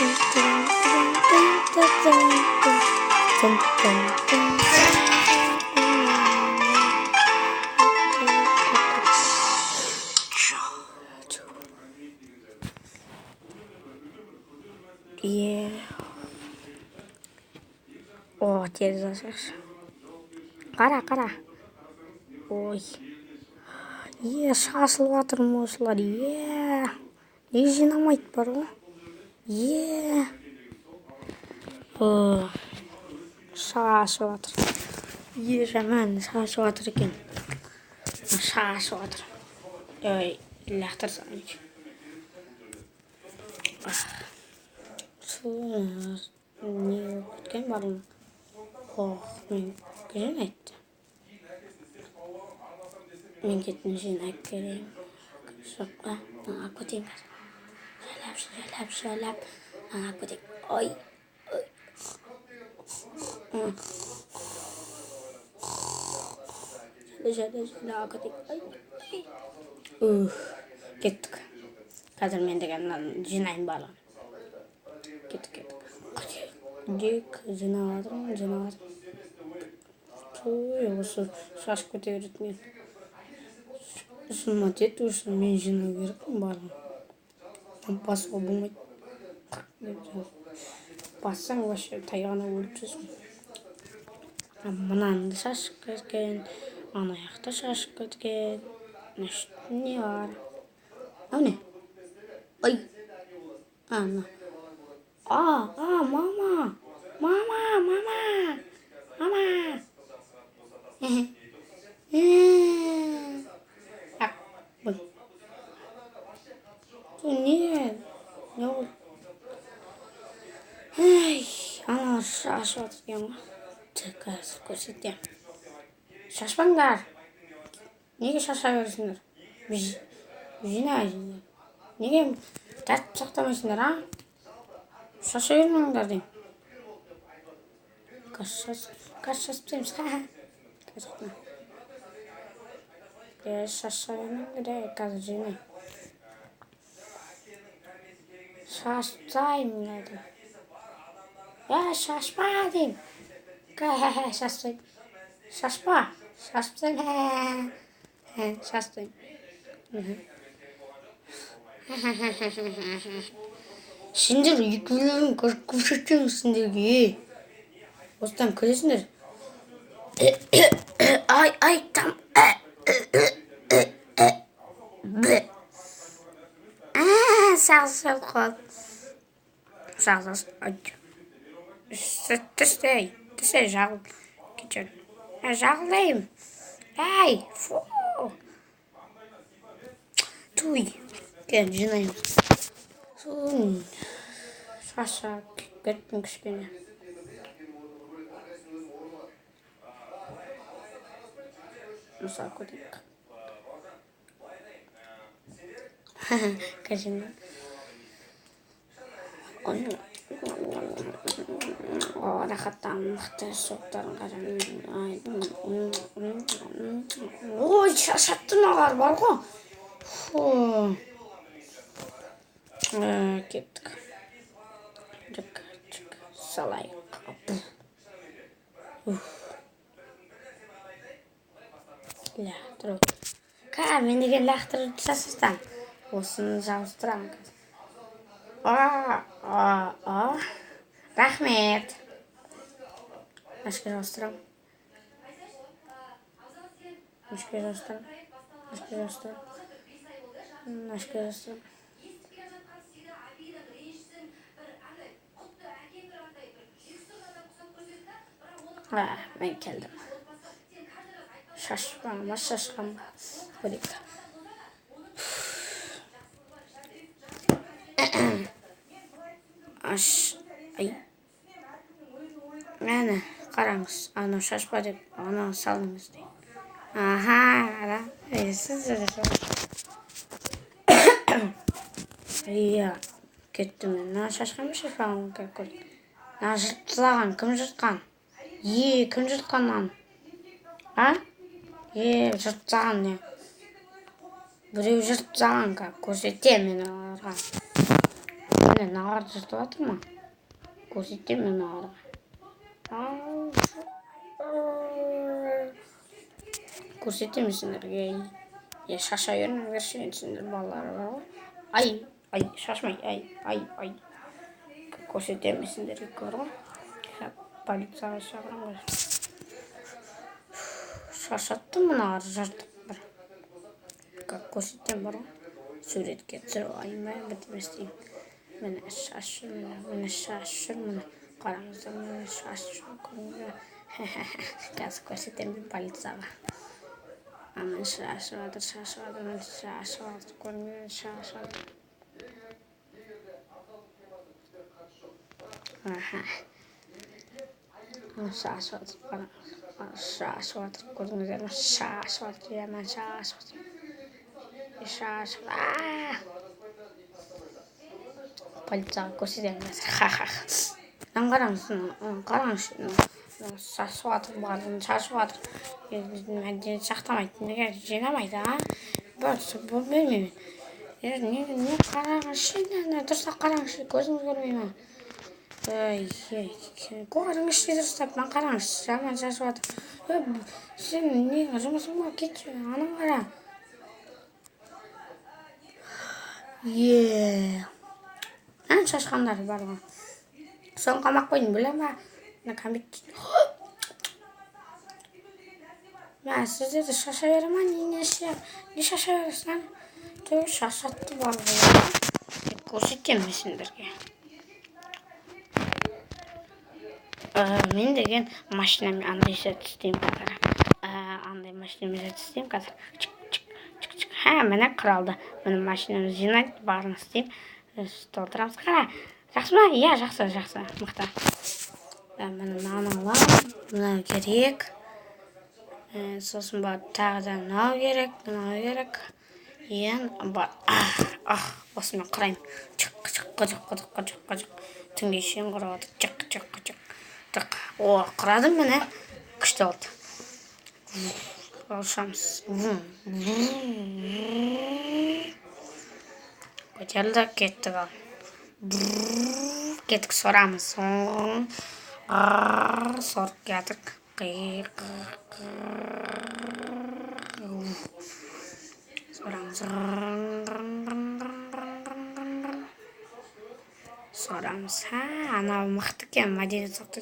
Yeah. Oh, ters açar. Qara. Oy. Yeah, шашылып жатырмын осылар. Yeah. Неге жинамайды бар ғой? Yeah. Шашып жатыр. Yeah, жаман шашып жатыр екен. Шашып жатыр. Ой, лақтырсам екен. Не өткен барын? Мен күнен айтты. Мен кетін жинап келейін. Жоққа, көтейін. Жалап. Көтейін. Ой. Жала, көтейін. Кеттік. Қазір мен деген жинайын барлығын. Кеттік. Дек, жинап жатырмын. Ой, осы шаш көтеретін мен. Шынма тет үшін мен жинау керекпін барлығын. Басуға болмайды. Бассаң вообще таяғына өліп жүрсің. Мынаны шашып кеткен, ана аяқты шашып кеткен. Не бар? Не? Ой. Ана. Мама. Не ол? Ана шашып жатырген ғой. Қазір көрсетем. Шашпаңдар. Неге шаша бересіңдер? Жинай. Неге тәртіп сақтамайсыңдар, а? Шаша бермеңдер дейм. Шашып тастаймыз. Шаша бермеңдер, қазір жинай. Шашпаймын дедім. Шашпа дейм. Шашпаймын. Шашпаймын. Сендер екеулерің көрсетемін сендерге. Осыдан көресіңдер. Ай, там. Сағыз қол. Сағыз. Түсте жағыл. Кетер. Жағылдайым. Ай, фу. Туй. Кен, жинайым. Шаша кеттім кішкене. Мысал көтейік. Кажем. Рахаттанмықты соқтарын қажам. Ой, шашаттың ағар бар ғой. Кеттік. Салайық. Лақтыру. Мен деген лақтыру жасастан. Осыны жауыстырам. Рахмет. Ашқа жауыстырам. Мен келдім. Шашқам. Көрейік. Мәні, қараңыз. Ана шашпа деп, ана салыңыз дейін. Ара. Кетті мен. Мына шашқан ба шашпаған көрейік. Мына жыртылаған, кім жыртқан? Кім жыртқан мынаны? Жыртылған не? Біреу жыртылған көрсетем мен оларға. міне нағар жыртып жатыр ма? Көрсетем мен нағарға. Көрсетемін сендерге. Шаша берші сендер балалары бар ғой. Ай, шашмай, ай. Көрсетемін сендерге көр ғой. Полицияға шақырамын. Шашатты мынағар жыртып бір. Көрсетем бар ғой. Суретке түсіріп айма бітместейін. Міне шаш жүр, міне қараңыздар, міне шаш жүр, көріңіздер. Қазір көрсетемін полицияға. Міне шашып жатыр, міне шашып жатыр, көріңіздер, шашып жатыр. Шашып жатыр, қараңыздар, шашып жатыр, көріңіздер, шашып жатыр, мен шашып жатыр. Шашып, полицияға көрсетемін қазір. Қараңыз, шашып жатыр, барлығын шашып жатыр. Біздің сақтамайды, неге жинамайды, бұл білмеймін. Не қараңызшы, дұрыстап қараңызшы, көзіңіз көрмей ма? Көріңізші дұрыстап, мен қараңызшы, жаман шашып жатыр. Сен неге жұмысың ба, кетші, анан қара. Мен шашқандары бар ғой. Соны қамақ қойдың, біле ма? Кәмбет. Мен сіздерді шаша бере ма? Не шаша бересің? Түр шашатты бар ғой. Көрсетемін сендерге. Мен деген машинамен андай сәт істеймін қазір. Андай машинамен сәт істеймін қазір. Міне құралды. Міне машинамыз жинайды, барын істеймін. Толтырамыз, қара. Жақсы ма? Иә, жақсы, мықты. Міне мынау мынау керек. Сосын бар, тағы да мынау керек. Бар. Осымен құрайын. Қыжық. Түнге шейін құрап отыр. Жық. Құрадым міне. Күшті oldu. Алшамыз. Көтерілді, кеттік ал. Кеттік, сорамыз. Сорып кеттік. Сорамыз. Анау мықты екен, мәдениет соқты.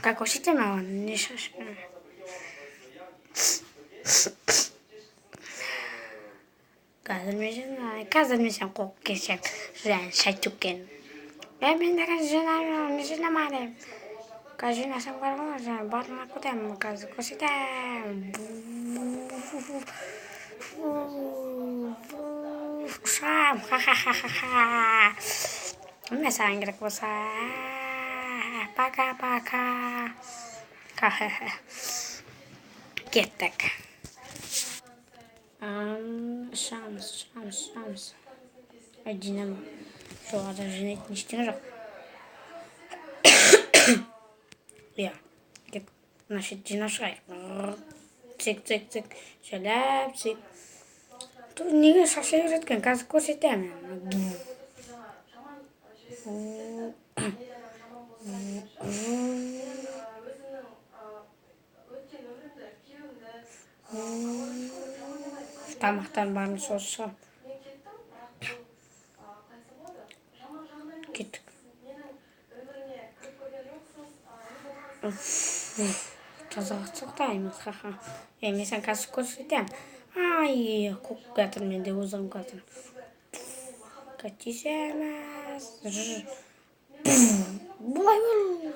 Как көрсетем аған, не шашып. Қазір мен сен қоқып келсем, шай төккен. Мен деген жинамадым. Қазір жинасам бар ғой, барына көтем, қазір көрсетем. Ұшам, ха-ха-ха-ха-ха. Мен саған керек болса. Пока. Кеттік. Шамыз. Жинам. Жоғада жинайтын ештеңе жоқ. Иә. Кеттік. Значит, жинап шығайық. Цик. Шәләп, цик. Неге шаша үйреткен? Қазір көрсетемін. Тамақтан барын соғып. Кеттік. Тазаға сақтаймыз, ха-ха. Мен сен қазір көрсетем. Қоқып кетір, мен де өзім қазір. Кәтесеміз. Бұлай бол.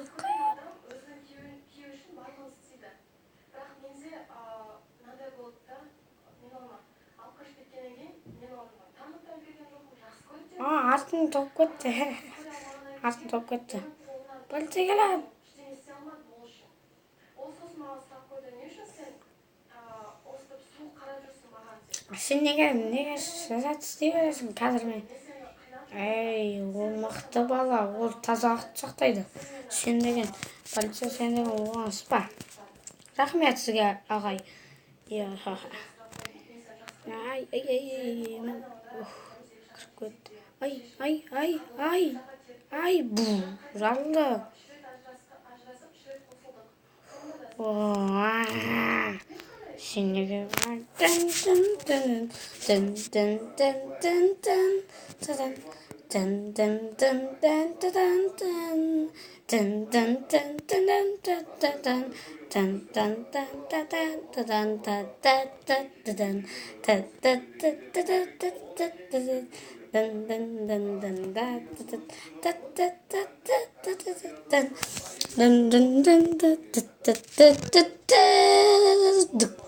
Артын тоқып кетті. Полиция келіп. Сен неге жазат істей бересің қазір мен? Ол мықты бала, ол тазалықты сақтайды. Сен деген полиция, сен деген оған спа. Рахмет сізге, ағай. Ya. Ay, ay, ay, ay. Oh, kırk. Ay, ay, ay, ay. Ay, bu. Rallı. Oh, şimdi var. Dın dın dın dın dın dın dın dın dın dın dın dın dın dın dın. Dun dun dun dun dun dun dun dun. Dun dun dun dun dun dun dun dun dun dun dun. Dun dun dun dun da da da da da da da da da dun dun dun da da da da da da.